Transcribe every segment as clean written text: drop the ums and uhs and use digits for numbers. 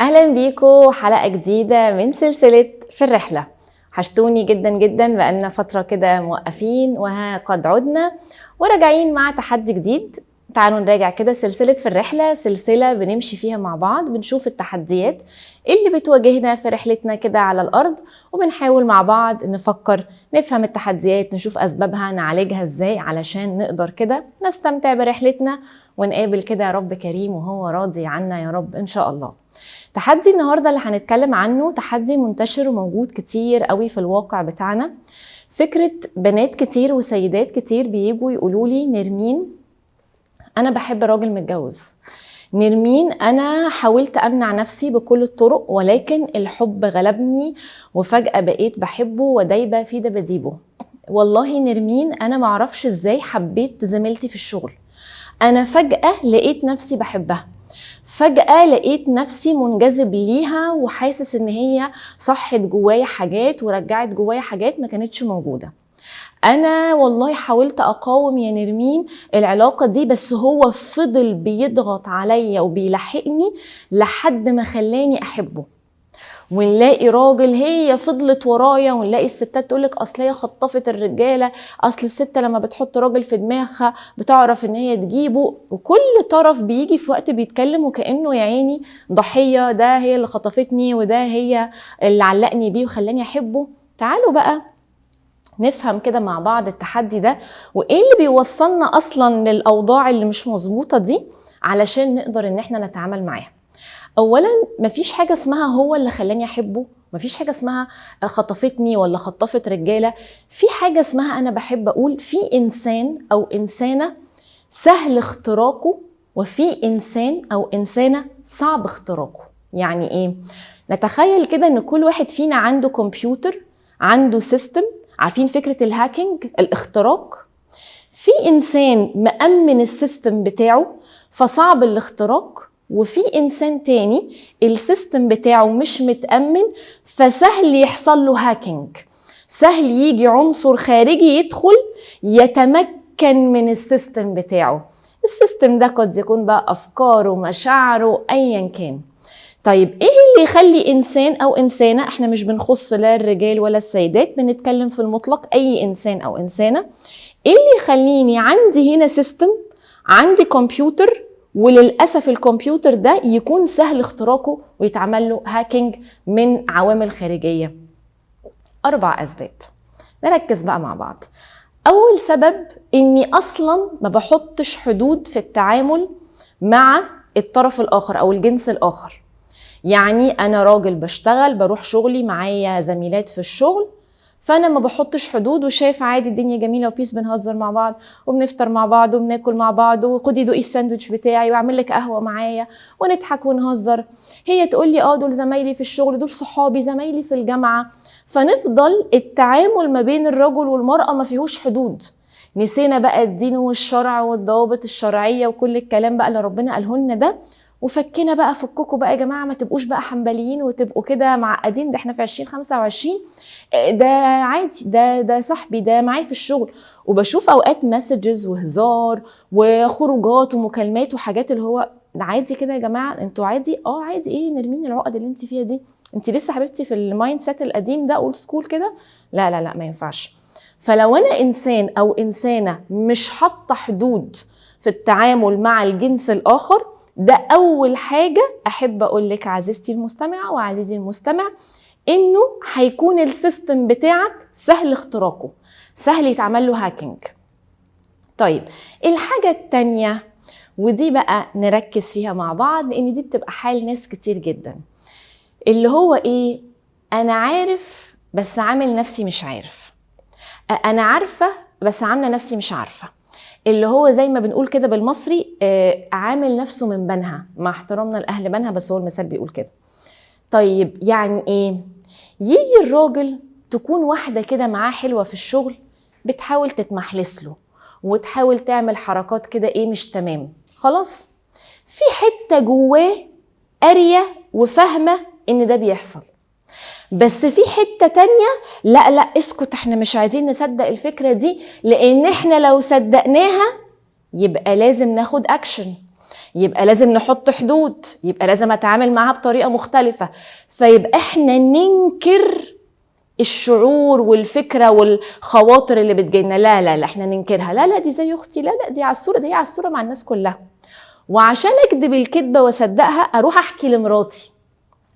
اهلا بيكم حلقة جديدة من سلسلة في الرحلة. حشتوني جدا جدا، بقالنا فترة كده موقفين وها قد عدنا وراجعين مع تحدي جديد. تعالوا نراجع كده سلسلة في الرحلة، سلسلة بنمشي فيها مع بعض، بنشوف التحديات اللي بتواجهنا في رحلتنا كده على الأرض، وبنحاول مع بعض نفكر نفهم التحديات، نشوف أسبابها، نعالجها ازاي علشان نقدر كده نستمتع برحلتنا ونقابل كده رب كريم وهو راضي عنا يا رب إن شاء الله. تحدي النهاردة اللي هنتكلم عنه تحدي منتشر وموجود كتير قوي في الواقع بتاعنا. فكرة بنات كتير وسيدات كتير بيجوا يقولوا لي نرمين أنا بحب راجل متجوز، نرمين أنا حاولت أمنع نفسي بكل الطرق ولكن الحب غلبني وفجأة بقيت بحبه ودايبة في دباديبه. والله نرمين أنا معرفش إزاي حبيت زميلتي في الشغل، أنا فجأة لقيت نفسي بحبها، فجأة لقيت نفسي منجذب ليها وحاسس ان هي صحت جوايا حاجات ورجعت جوايا حاجات ما كانتش موجودة. انا والله حاولت اقاوم يا نرمين العلاقة دي، بس هو فضل بيضغط عليا وبيلحقني لحد ما خلاني احبه. ونلاقي راجل هي فضلت ورايا، ونلاقي الستات تقولك اصل هي خطفت الرجاله، اصل الست لما بتحط راجل في دماغها بتعرف ان هي تجيبه، وكل طرف بيجي في وقت بيتكلم وكانه يا عيني ضحيه، ده هي اللي خطفتني وده هي اللي علقني بيه وخلاني احبه. تعالوا بقى نفهم كده مع بعض التحدي ده وايه اللي بيوصلنا اصلا للاوضاع اللي مش مظبوطه دي علشان نقدر ان احنا نتعامل معاها. اولا مفيش حاجه اسمها هو اللي خلاني احبه، مفيش حاجه اسمها خطفتني ولا خطفت رجاله. في حاجه اسمها انا بحب اقول في انسان او انسانه سهل اختراقه، وفي انسان او انسانه صعب اختراقه. يعني ايه؟ نتخيل كده ان كل واحد فينا عنده كمبيوتر، عنده سيستم. عارفين فكره الهاكينج، الاختراق؟ في انسان مأمن السيستم بتاعه فصعب الاختراق، وفي انسان تاني السيستم بتاعه مش متأمن فسهل يحصل له هاكينج، سهل يجي عنصر خارجي يدخل يتمكن من السيستم بتاعه. السيستم ده قد يكون بقى افكاره، مشاعره، ايا كان. طيب ايه اللي يخلي انسان او انسانة، احنا مش بنخص لا الرجال ولا السيدات، بنتكلم في المطلق اي انسان او انسانة، ايه اللي يخليني عندي هنا سيستم، عندي كمبيوتر، وللأسف الكمبيوتر ده يكون سهل اختراقه ويتعمل له هاكينج من عوامل خارجية؟ 4 أسباب. نركز بقى مع بعض. أول سبب إني أصلا ما بحطش حدود في التعامل مع الطرف الآخر أو الجنس الآخر. يعني أنا راجل بشتغل، بروح شغلي، معايا زميلات في الشغل، فانا ما بحطش حدود وشايف عادي الدنيا جميله وبيس، بنهزر مع بعض وبنفطر مع بعض وبناكل مع بعض، وخدي دوقي الساندوتش بتاعي واعمل لك قهوه معايا ونضحك ونهزر. هي تقول لي دول زمايلي في الشغل، دول صحابي، زمايلي في الجامعه. فنفضل التعامل ما بين الرجل والمراه ما فيهوش حدود. نسينا بقى الدين والشرع والضوابط الشرعيه وكل الكلام بقى اللي ربنا قاله لنا ده، وفكنا بقى فككوا بقى يا جماعه، ما تبقوش بقى حنبليين وتبقوا كده معقدين، ده احنا في 2025، ده عادي، ده صاحبي، ده معايا في الشغل. وبشوف اوقات مسجز وهزار وخروجات ومكالمات وحاجات اللي هو عادي كده يا جماعه، انتوا عادي؟ عادي. ايه نرمين العقد اللي انت فيها دي؟ انت لسه حبيبتي في المايند سيت القديم ده، اولد سكول كده. لا لا لا، ما ينفعش. فلو انا انسان او انسانه مش حاطه حدود في التعامل مع الجنس الاخر، ده اول حاجه احب اقول لك عزيزتي المستمعه وعزيزي المستمع، انه هيكون السيستم بتاعك سهل اختراقه، سهل يتعمل له هاكينج. طيب الحاجه التانية، ودي بقى نركز فيها مع بعض لان دي بتبقى حال ناس كتير جدا، اللي هو ايه؟ انا عارف بس عامل نفسي مش عارف، انا عارفه بس عامله نفسي مش عارفه، اللي هو زي ما بنقول كده بالمصري عامل نفسه من بنها، مع احترامنا لاهل بنها بس هو المثال بيقول كده. طيب يعني ايه؟ يجي الراجل تكون واحده كده معاه حلوه في الشغل، بتحاول تتمحلس له وتحاول تعمل حركات كده ايه مش تمام، خلاص في حته جواه قاريه وفاهمه ان ده بيحصل، بس في حتة تانية لا لا اسكت، احنا مش عايزين نصدق الفكرة دي، لان احنا لو صدقناها يبقى لازم ناخد اكشن، يبقى لازم نحط حدود، يبقى لازم اتعامل معاها بطريقه مختلفه. فيبقى احنا ننكر الشعور والفكره والخواطر اللي بتجينا، لا لا لا احنا ننكرها، لا لا دي زي اختي، لا لا دي عالصوره، دي عالصوره مع الناس كلها. وعشان اكذب الكذبه واصدقها اروح احكي لمراتي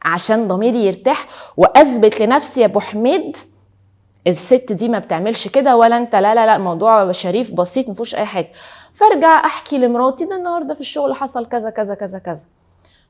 عشان ضميري يرتاح، واثبت لنفسي يا ابو حميد الست دي ما بتعملش كده، ولا انت لا لا لا موضوع شريف بسيط ما فيهوش اي حاجه. فارجع احكي لمراتي ده النهارده في الشغل حصل كذا كذا كذا كذا.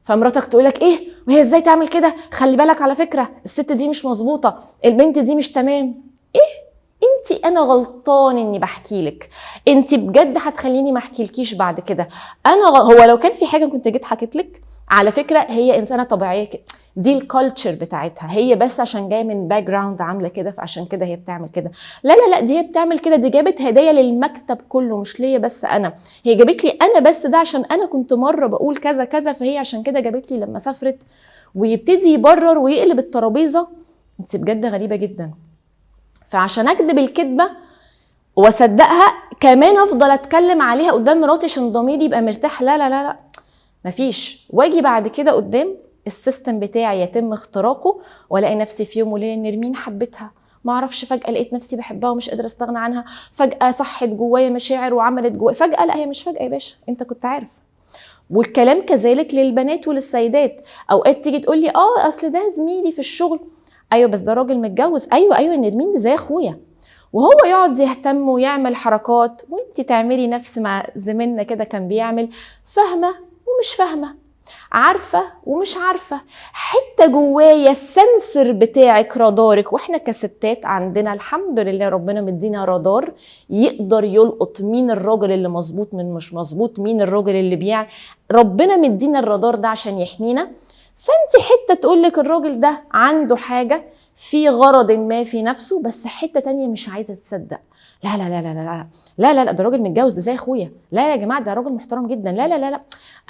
فمراتك تقولك ايه وهي ازاي تعمل كده، خلي بالك على فكره الست دي مش مظبوطه، البنت دي مش تمام. ايه انتي انا غلطان اني بحكي لك، انتي بجد هتخليني ما احكيلكيش بعد كده. هو لو كان في حاجه كنت جيت حكيت لك على فكره هي انسانه طبيعيه كده، دي الكالتشر بتاعتها هي، بس عشان جايه من باك جراوند عامله كده فعشان كده هي بتعمل كده. لا لا لا دي هي بتعمل كده، دي جابت هدايا للمكتب كله مش ليا بس انا، هي جابت لي انا بس ده عشان انا كنت مره بقول كذا كذا فهي عشان كده جابت لي لما سافرت. ويبتدي يبرر ويقلب الترابيزه. انت بجد غريبه جدا. فعشان اكذب الكذبه واصدقها كمان افضل اتكلم عليها قدام مراتي عشان ضميري يبقى مرتاح، لا لا لا لا مفيش. واجي بعد كده قدام السيستم بتاعي يتم اختراقه والاقي نفسي في يوم وليله نرمين حبتها، ما اعرفش فجاه لقيت نفسي بحبها ومش قادره استغنى عنها، فجاه صحت جوايا مشاعر وعملت جوايا فجاه. لا هي مش فجاه يا باشا، انت كنت عارف. والكلام كذلك للبنات وللسيدات. اوقات تيجي تقول لي اصل ده زميلي في الشغل، ايوه بس ده راجل متجوز، ايوه نرمين دي زي اخويا، وهو يقعد يهتم ويعمل حركات وانت تعملي نفس ما زميلنا كده كان بيعمل، فاهمه ومش فاهمه، عارفه ومش عارفه، حته جوايا السنسر بتاعك رادارك. واحنا كستات عندنا الحمد لله ربنا مدينا رادار يقدر يلقط مين الراجل اللي مظبوط من مش مظبوط، مين الراجل اللي بيع، ربنا مدينا الرادار ده عشان يحمينا. فانت حته تقولك الراجل ده عنده حاجه في غرض ما في نفسه، بس حته تانية مش عايزه تصدق، لا لا لا لا لا لا لا لا ده راجل متجوز ده زي اخويا، لا يا جماعه ده راجل محترم جدا، لا لا لا لا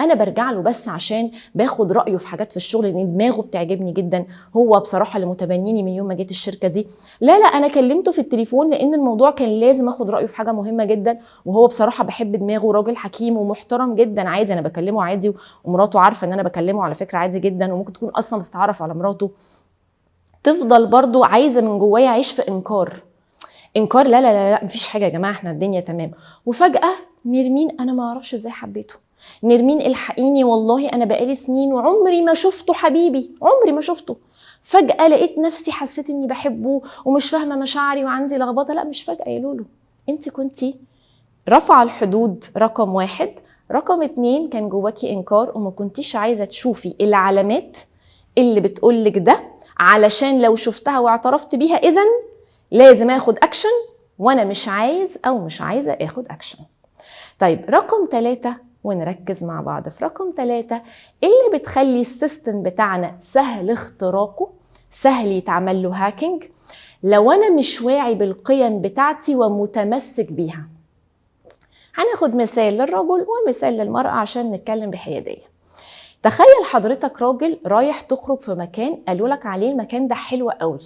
انا برجع له بس عشان باخد رايه في حاجات في الشغل لان دماغه بتعجبني جدا، هو بصراحه اللي متبنيني من يوم ما جيت الشركه دي، لا لا انا كلمته في التليفون لان الموضوع كان لازم اخد رايه في حاجه مهمه جدا، وهو بصراحه بحب دماغه، راجل حكيم ومحترم جدا، عادي انا بكلمه عادي، ومراته عارفه ان انا بكلمه على فكره عادي جدا، وممكن تكون اصلا بتتعرف على مراته. تفضل برضو عايزه من جوايا اعيش في انكار، لا لا لا لا مفيش حاجه يا جماعه احنا الدنيا تمام. وفجاه نرمين انا ما اعرفش ازاي حبيته، نرمين الحقيني والله انا بقالي سنين وعمري ما شفته حبيبي، عمري ما شفته، فجاه لقيت نفسي حسيت اني بحبه ومش فاهمه مشاعري وعندي لخبطه. لا مش فجاه يا لولو، انت كنتي رفع الحدود رقم 1، رقم 2 كان جواكي انكار وما كنتيش عايزه تشوفي العلامات اللي بتقولك ده، علشان لو شفتها واعترفت بيها اذا لازم اخد اكشن، وانا مش عايز او مش عايزه اخد اكشن. طيب رقم 3 ونركز مع بعض في رقم 3 اللي بتخلي السيستم بتاعنا سهل اختراقه، سهل يتعمل له هاكينج، لو انا مش واعي بالقيم بتاعتي ومتمسك بيها. هناخد مثال للرجل ومثال للمرأة عشان نتكلم بحيادية. تخيل حضرتك راجل رايح تخرج في مكان قالوا لك عليه المكان ده حلو قوي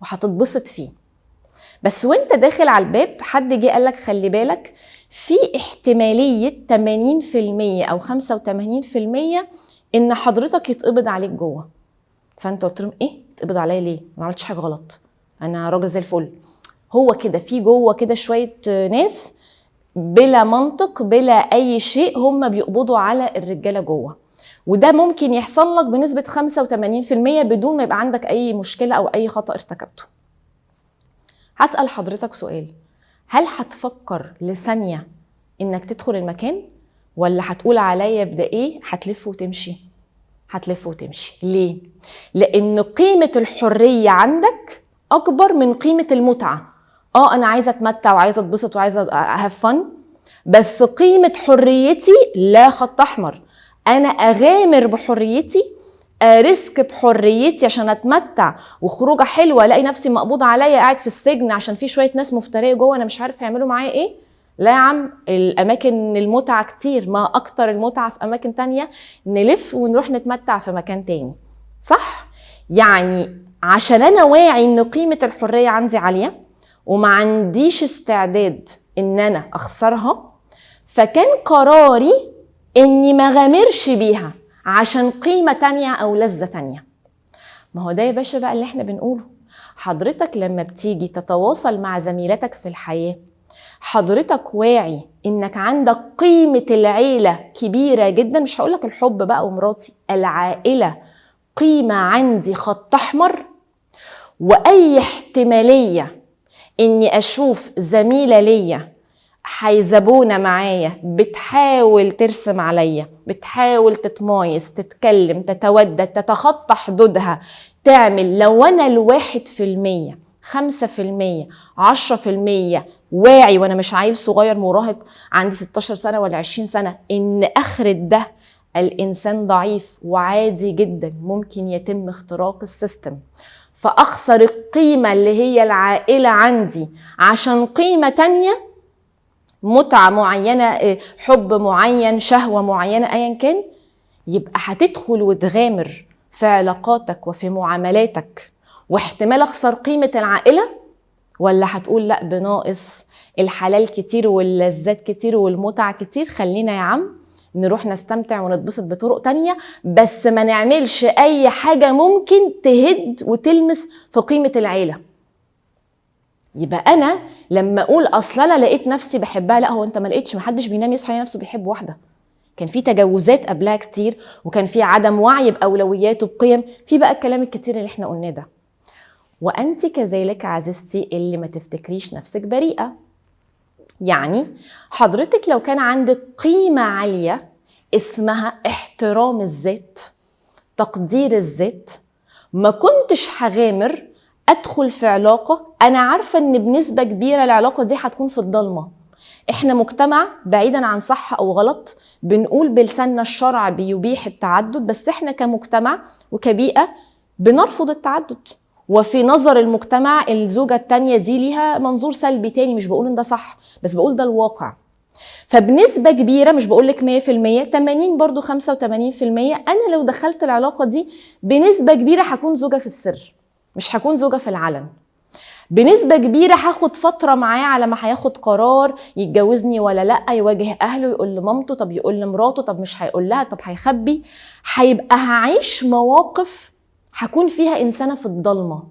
وهتتبسط فيه، بس وانت داخل على الباب حد جه قالك خلي بالك في احتمالية 80% او 85% ان حضرتك يتقبض عليك جوه. فانت قلت لهم ايه يتقبض عليا ليه؟ ما عملتش حاجة غلط، انا راجل زي الفل. هو كده في جوه كده شوية ناس بلا منطق بلا اي شيء هم بيقبضوا على الرجالة جوه، وده ممكن يحصل لك بنسبة 85% بدون ما يبقى عندك اي مشكلة او اي خطأ ارتكبته. هسأل حضرتك سؤال، هل هتفكر لثانية انك تدخل المكان ولا هتقول عليا بدا ايه هتلف وتمشي؟ هتلف وتمشي. ليه؟ لان قيمة الحرية عندك اكبر من قيمة المتعة. انا عايزة اتمتع وعايزة اتبسط وعايزة هفن، بس قيمة حريتي لا خط احمر، انا اغامر بحريتي، ريسك بحريتي عشان اتمتع وخروجه حلوه، الاقي نفسي مقبوض عليا قاعد في السجن عشان في شويه ناس مفتريه جوه انا مش عارف يعملوا معايا ايه. لا يا عم، الاماكن المتعه كتير، ما اكتر المتعه في اماكن تانية، نلف ونروح نتمتع في مكان تاني، صح؟ يعني عشان انا واعي ان قيمه الحريه عندي عاليه وما عنديش استعداد ان انا اخسرها، فكان قراري اني ما غامرش بيها عشان قيمة تانية او لذة تانية. ما هو ده يا باشا بقى اللي احنا بنقوله. حضرتك لما بتيجي تتواصل مع زميلتك في الحياة، حضرتك واعي انك عندك قيمة العيلة كبيرة جدا. مش هقولك الحب بقى ومراتي، العائلة قيمة عندي خط احمر. واي احتمالية اني اشوف زميلة ليا حيزبونة معايا بتحاول ترسم عليا، بتحاول تتمايز، تتكلم، تتودد، تتخطى حدودها، تعمل، لو انا 1%، 5%، 10% واعي وانا مش عيل صغير مراهق عندي 16 سنة ولا 20 سنة ان اخرة ده الانسان ضعيف وعادي جدا ممكن يتم اختراق السيستم، فاخسر القيمة اللي هي العائلة عندي عشان قيمة تانية، متعة معينة، حب معين، شهوة معينة، ايا كان، يبقى هتدخل وتغامر في علاقاتك وفي معاملاتك واحتمال اخسر قيمة العائلة؟ ولا هتقول لا بناقص، الحلال كتير واللذات كتير والمتع كتير، خلينا يا عم نروح نستمتع ونتبسط بطرق تانية بس ما نعملش اي حاجة ممكن تهد وتلمس في قيمة العيلة. يبقى انا لما اقول اصلا انا لقيت نفسي بحبها، لا هو انت ما لقيتش، محدش بينام يصحى يلاقي نفسه بيحب واحده، كان في تجاوزات قبلها كتير، وكان في عدم وعي باولويات وبقيم، في بقى الكلام الكتير اللي احنا قلناه ده. وانت كذلك عزيزتي اللي ما تفتكريش نفسك بريئه. يعني حضرتك لو كان عندك قيمه عاليه اسمها احترام الذات، تقدير الذات، ما كنتش هغامر ادخل في علاقة انا عارفة ان بنسبة كبيرة العلاقة دي هتكون في الضلمة. احنا مجتمع بعيدا عن صح او غلط بنقول بلساننا الشرع بيبيح التعدد، بس احنا كمجتمع وكبيئة بنرفض التعدد، وفي نظر المجتمع الزوجة التانية دي ليها منظور سلبي تاني. مش بقول ان ده صح، بس بقول ده الواقع. فبنسبة كبيرة، مش بقولك 100%، 80 برضو 85%، انا لو دخلت العلاقة دي بنسبة كبيرة هكون زوجة في السر، مش هكون زوجة في العلن. بنسبة كبيرة هاخد فترة معاه على ما هياخد قرار يتجوزني ولا لا، يواجه اهله، يقول لمامته، طب يقول لمراته، طب مش هيقول لها، طب هيخبي. هيبقى هعيش مواقف هكون فيها انسانة في الضلمة،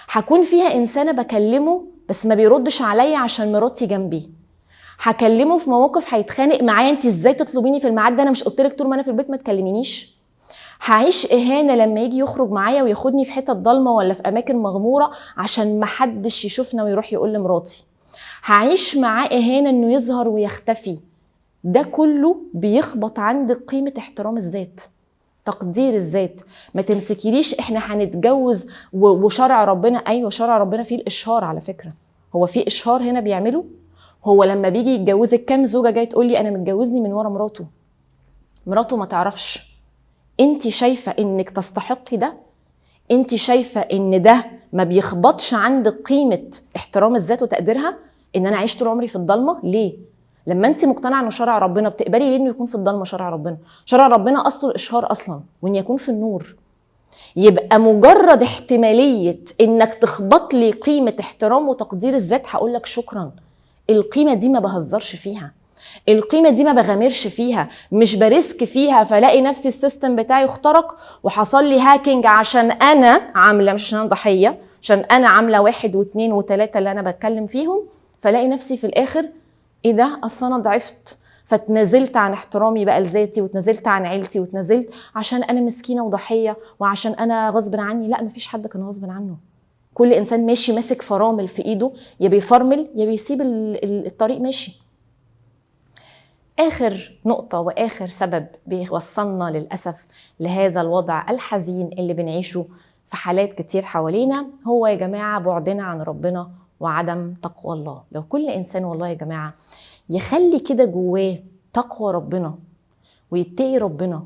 هكون فيها انسانة بكلمه بس ما بيردش عليا عشان مراتي جنبي، هكلمه في مواقف هيتخانق معايا، انت ازاي تطلبيني في الميعاد ده، انا مش قلتلك طول ما انا في البيت ما تكلمينيش. هعيش اهانه لما يجي يخرج معايا وياخدني في حته ضلمه ولا في اماكن مغموره عشان ما حدش يشوفنا ويروح يقول لمراتي. هعيش معاه اهانه انه يظهر ويختفي. ده كله بيخبط عندك قيمه احترام الذات، تقدير الذات. ما تمسكيليش احنا هنتجوز وشرع ربنا، ايوه شرع ربنا فيه الاشهار على فكره. هو في اشهار هنا بيعمله؟ هو لما بيجي يتجوزك كام زوجه جايه تقول لي انا متجوزني من ورا مراته؟ مراته ما تعرفش. انت شايفه انك تستحقي ده؟ انت شايفه ان ده ما بيخبطش عندك قيمه احترام الذات وتقديرها؟ ان انا عشت طول عمري في الضلمه ليه؟ لما انت مقتنعه انه شرع ربنا بتقبلي ليه انه يكون في الضلمه؟ شرع ربنا، شرع ربنا اصله الاشهار اصلا، وان يكون في النور. يبقى مجرد احتماليه انك تخبط لي قيمه احترام وتقدير الذات هقول لك شكرا. القيمه دي ما بهزرش فيها، القيمة دي ما بغامرش فيها، مش بريسك فيها فلاقي نفسي السيستم بتاعي اخترق وحصل لي هاكينج عشان انا عاملة، مش عشان انا ضحية، عشان انا عاملة 1 و2 و3 اللي انا بتكلم فيهم، فلاقي نفسي في الاخر ايه ده، اصلا انا ضعفت فتنزلت عن احترامي بقى لذاتي وتنزلت عن عيلتي وتنزلت عشان انا مسكينة وضحية وعشان انا غصب عني. لا، مفيش حد كان غصب عنه، كل انسان ماشي ماسك فرامل في ايده، يا بيفرمل يا بيسيب الطريق ماشي. آخر نقطة وآخر سبب بيوصلنا للأسف لهذا الوضع الحزين اللي بنعيشه في حالات كتير حوالينا هو يا جماعة بعدنا عن ربنا وعدم تقوى الله. لو كل إنسان والله يا جماعة يخلي كده جواه تقوى ربنا ويتقي ربنا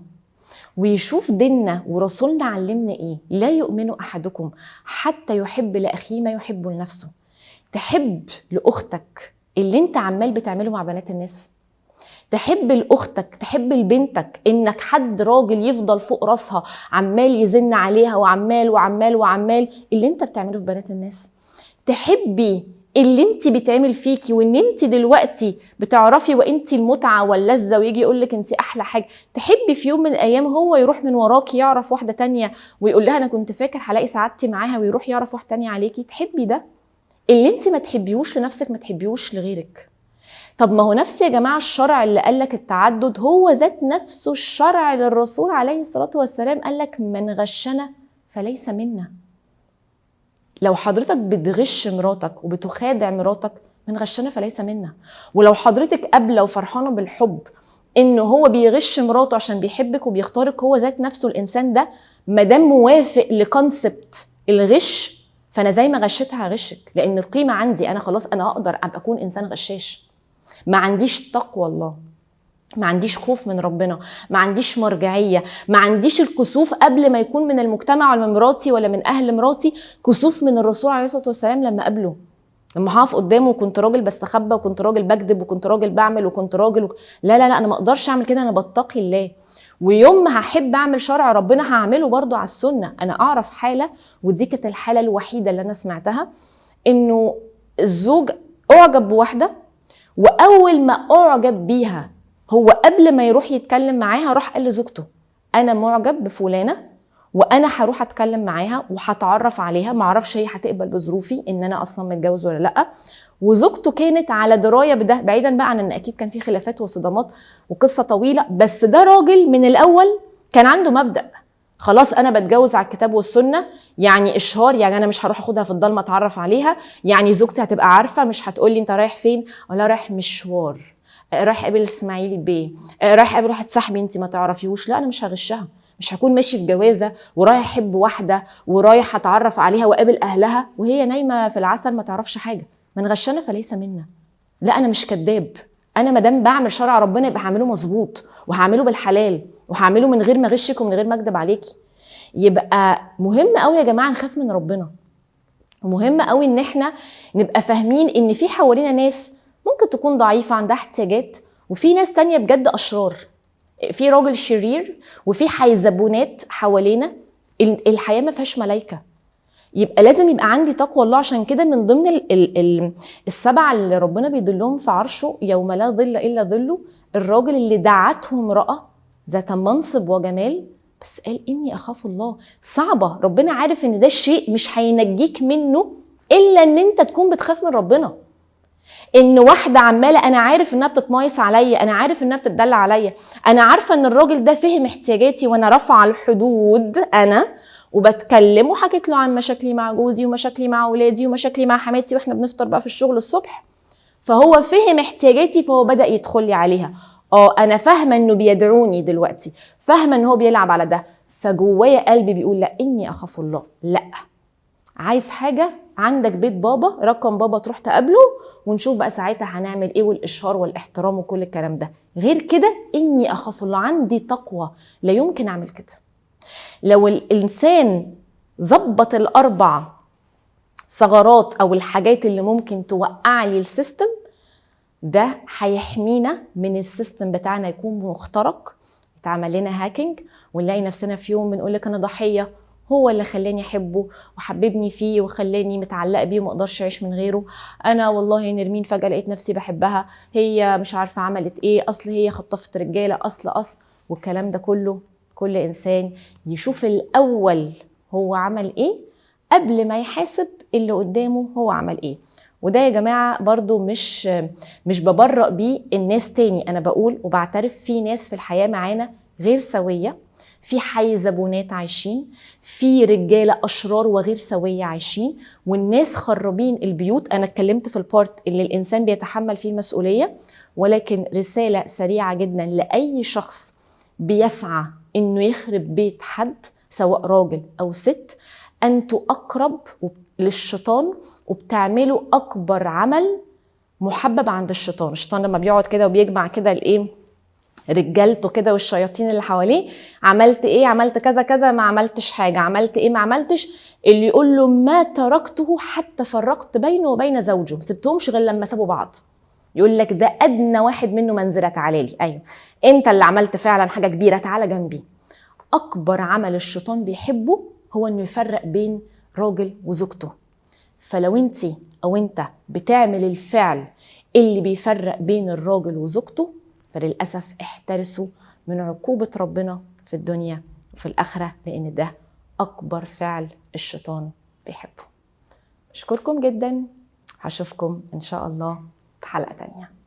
ويشوف ديننا ورسولنا علمنا إيه، لا يؤمن أحدكم حتى يحب لأخيه ما يحب لنفسه. تحب لأختك اللي انت عمال بتعمله مع بنات الناس، تحب لأختك، تحب لبنتك انك حد راجل يفضل فوق راسها عمال يزن عليها وعمال وعمال وعمال اللي انت بتعمله في بنات الناس. تحبي اللي انت بيتعمل فيكي، وان انت دلوقتي بتعرفي وانت المتعه واللذه، ويجي يقول لك انت احلى حاجه، تحبي في يوم من الايام هو يروح من وراكي يعرف واحده تانية ويقول لها انا كنت فاكر هلاقي سعادتي معاها، ويروح يعرف واحده تانية عليكي؟ تحبي ده؟ اللي انت ما تحبيهوش لنفسك ما تحبيهوش لغيرك. طب ما هو نفس يا جماعه الشرع اللي قالك التعدد هو ذات نفسه الشرع للرسول عليه الصلاه والسلام، قالك من غشنا فليس منا. لو حضرتك بتغش مراتك وبتخادع مراتك، من غشنا فليس منا. ولو حضرتك قابله وفرحانه بالحب انه هو بيغش مراته عشان بيحبك وبيختارك، هو ذات نفسه الانسان ده مادام موافق لكونسبت الغش، فانا زي ما غشتها هغشك، لان القيمه عندي انا خلاص، انا اقدر ابقى اكون انسان غشاش. ما عنديش تقوى الله، ما عنديش خوف من ربنا، ما عنديش مرجعية، ما عنديش الكسوف قبل ما يكون من المجتمع ولا من مراتي ولا من أهل مراتي، كسوف من الرسول عليه الصلاة والسلام لما قابله، لما هقف قدامه وكنت راجل بستخبى وكنت راجل بكذب وكنت راجل بعمل وكنت راجل لا لا لا، أنا ما أقدرش أعمل كده، أنا بتقي الله. ويوم ما هحب أعمل شرع ربنا هعمله برضو على السنة. أنا أعرف حالة، ودي كانت الحالة الوحيدة اللي أنا سمعتها، إنه الزوج أعجب بواحدة، وأول ما أعجب بيها هو قبل ما يروح يتكلم معاها راح قال لزوجته انا معجب بفلانه وانا هروح اتكلم معاها وهتعرف عليها، معرفش هي هتقبل بظروفي ان انا اصلا متجوز ولا لا. وزوجته كانت على درايه بده، بعيدا بقى عن ان اكيد كان في خلافات وصدامات وقصه طويله، بس ده راجل من الاول كان عنده مبدأ، خلاص انا بتجوز على الكتاب والسنه، يعني اشهار، يعني انا مش هروح اخدها في الضلمه اتعرف عليها، يعني زوجتي هتبقى عارفه، مش هتقولي انت رايح فين، ولا رايح مشوار، رايح قابل اسماعيل بيه، رايح قابل واحد صاحبي انت ما تعرفيهوش، لا انا مش هغشها، مش هكون ماشي في جوازه ورايح احب واحده ورايح اتعرف عليها وقابل اهلها وهي نايمه في العسل ما تعرفش حاجه. من غشنا فليس منا. لا انا مش كذاب، انا ما دام بعمل شرع ربنا يبقى هعمله مظبوط، وهعمله بالحلال، وهعمله من غير ما اغشك ومن غير ما اكذب عليكي. يبقى مهم قوي يا جماعه نخاف من ربنا، ومهم قوي ان احنا نبقى فاهمين ان في حوالينا ناس ممكن تكون ضعيفة عندها احتياجات، وفي ناس تانية بجد أشرار، في راجل شرير وفي حيزبونات حوالينا. الحياة ما فيهاش ملايكة، يبقى لازم يبقى عندي تقوى الله. عشان كده من ضمن السبعة اللي ربنا بيدلهم في عرشه يوم لا ظل إلا ظله، الراجل اللي دعته امرأة ذات منصب وجمال بس قال إني أخاف الله. صعبة، ربنا عارف إن ده الشيء مش هينجيك منه إلا إن أنت تكون بتخاف من ربنا. ان واحده عماله انا عارف انها بتتمايص عليا، انا عارف انها بتدلع عليا، انا عارفه ان الراجل ده فهم احتياجاتي وانا رافعه الحدود انا وبتكلم وحكيت له عن مشاكلي مع جوزي ومشاكلي مع اولادي ومشاكلي مع حماتي واحنا بنفطر بقى في الشغل الصبح، فهو فهم احتياجاتي فهو بدأ يدخل لي عليها. انا فاهمه انه بيدعوني دلوقتي، فاهمه ان هو بيلعب على ده، فجوايا قلبي بيقول لا اني اخاف الله. لا، عايز حاجه عندك بيت بابا، رقم بابا تروح تقابله ونشوف بقى ساعتها هنعمل ايه، والاشهار والاحترام وكل الكلام ده. غير كده اني اخاف الله، عندي تقوى لا يمكن اعمل كده. لو الانسان ظبط الاربع ثغرات او الحاجات اللي ممكن توقع لي السيستم ده، هيحمينا من السيستم بتاعنا يكون مخترق، يتعمل لنا هاكينج، ونلاقي نفسنا في يوم بنقول لك انا ضحيه، هو اللي خلاني احبه وحببني فيه وخلاني متعلقه بيه وما اقدرش اعيش من غيره، انا والله نرمين فجاه لقيت نفسي بحبها، هي مش عارفه عملت ايه، اصل هي خطفت رجاله، اصل والكلام ده كله. كل انسان يشوف الاول هو عمل ايه قبل ما يحاسب اللي قدامه هو عمل ايه. وده يا جماعه برضو مش ببرأ بيه الناس، تاني انا بقول وبعترف في ناس في الحياه معانا غير سويه، في حيزبونات عايشين، في رجاله اشرار وغير سويه عايشين، والناس خربين البيوت. انا اتكلمت في البارت اللي الانسان بيتحمل فيه المسؤوليه، ولكن رساله سريعه جدا لاي شخص بيسعى انه يخرب بيت حد سواء راجل او ست، انتوا اقرب للشيطان وبتعملوا اكبر عمل محبب عند الشيطان. الشيطان لما بيقعد كده وبيجمع كده الايه رجالته كده والشياطين اللي حواليه، عملت ايه، عملت كذا كذا، ما عملتش حاجه، عملت ايه، ما عملتش، اللي يقول له ما تركته حتى فرقت بينه وبين زوجه، ما سبتهمش غير لما سابوا بعض. يقول لك ده ادنى واحد منه منزله، تعالى لي، ايوه انت اللي عملت فعلا حاجه كبيره، تعالى جنبي. اكبر عمل الشيطان بيحبه هو انه يفرق بين راجل وزوجته، فلو انت او انت بتعمل الفعل اللي بيفرق بين الراجل وزوجته، فللأسف احترسوا من عقوبة ربنا في الدنيا وفي الآخرة، لأن ده أكبر فعل الشيطان بيحبه. أشكركم جدا، هشوفكم إن شاء الله في حلقة تانية.